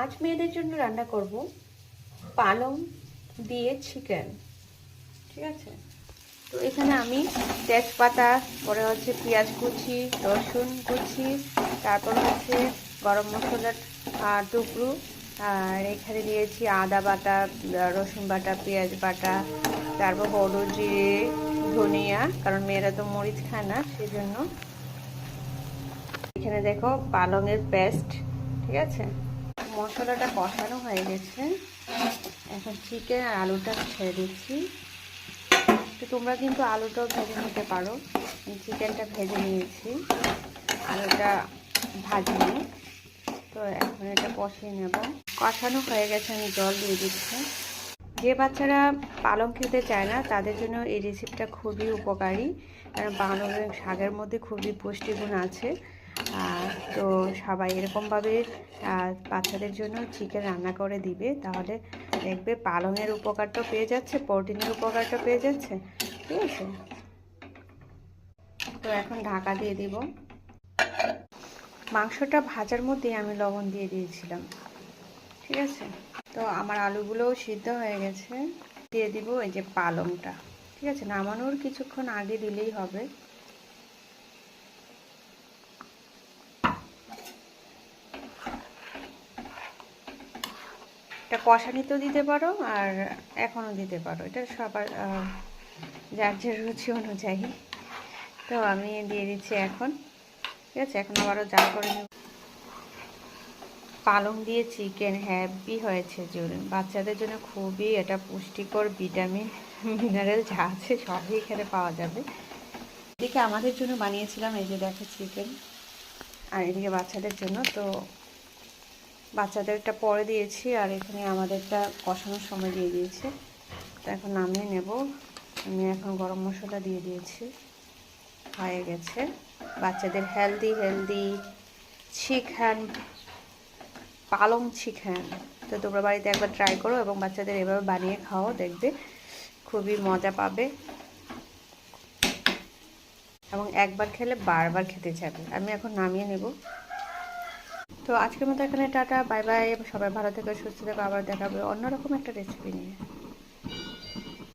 আজ মেয়েদের জন্য রান্না করব পালং দিয়ে চিকেন। ঠিক আছে, তো এখানে আমি তেজপাতা, পরে হচ্ছে পেঁয়াজ কুচি, রসুন কুচি, তারপর হচ্ছে গরম মশলার টুকরো, আর এখানে দিয়েছি আদা বাটা, রসুন বাটা, পেঁয়াজ বাটা, তারপর হলুদ, জিরে, ধনিয়া, কারণ মেয়েরা তো মরিচ খায় না সেজন্য। এখানে দেখো পালংয়ের পেস্ট। ঠিক আছে, মশলাটা কষানো হয়ে গেছে, এখন চিকেন আর আলুটা ছেড়ে দিচ্ছি। তো তোমরা কিন্তু আলুটাও ভেজে নিতে পারো, চিকেনটা ভেজে নিয়েছি, আলুটা ভাজিনি। তো এখন এটা কষিয়ে নেব। কষানো হয়ে গেছে, আমি জল দিয়ে দিচ্ছি। যে বাচ্চারা পালং খেতে চায় না তাদের জন্য এই রেসিপিটা খুবই উপকারী, কারণ পালংয়ের শাকের মধ্যে খুবই পুষ্টিগুণ আছে। তো সবাই এরকমভাবে বাচ্চাদের জন্য চিকেন রান্না করে দিবে, তাহলে দেখবে পালংয়ের উপকারটা পেয়ে যাচ্ছে, প্রোটিনের উপকারটা পেয়ে যাচ্ছে। ঠিক আছে, তো এখন ঢাকা দিয়ে দিব। মাংসটা ভাজার মধ্যে আমি লবণ দিয়ে দিয়েছিলাম। ঠিক আছে, তো আমার আলুগুলোও সিদ্ধ হয়ে গেছে। দিয়ে দিব এই যে পালংটা। ঠিক আছে, নামানোর কিছুক্ষণ আগে দিলেই হবে। এটা কষানিতেও দিতে পারো আর এখনও দিতে পারো, এটা সবার যার যার রুচি অনুযায়ী। তো আমি দিয়ে দিচ্ছি এখন। ঠিক আছে, এখন আবারও যা করে নেব। পালং দিয়ে চিকেন হ্যাপি হয়েছে ঝোল। বাচ্চাদের জন্য খুবই এটা পুষ্টিকর, ভিটামিন মিনারেল যা আছে সবই এখানে পাওয়া যাবে। এদিকে আমাদের জন্য বানিয়েছিলাম, এই যে দেখো চিকেন, আর এদিকে বাচ্চাদের জন্য। তো বাচ্চাদেরটা পরে দিয়েছি, আর এখানে আমাদেরটা কষানোর সময় দিয়ে দিয়েছি। তো এখন নামিয়ে নেব। আমি এখন গরম মশলা দিয়ে দিয়েছি, হয়ে গেছে। বাচ্চাদের হেলদি হেলদি চিকেন, পালং চিকেন। তো তোমরা বাড়িতে একবার ট্রাই করো এবং বাচ্চাদের এভাবে বানিয়ে খাও, দেখবে খুবই মজা পাবে এবং একবার খেলে বারবার খেতে যাবে। আমি এখন নামিয়ে নেব। তো আজকের মতো এখানে টাটা, বাই বাই। সবাই ভালো থেকো, সুস্থ থেকো, আবার দেখাবে অন্যরকম একটা রেসিপি নিয়ে।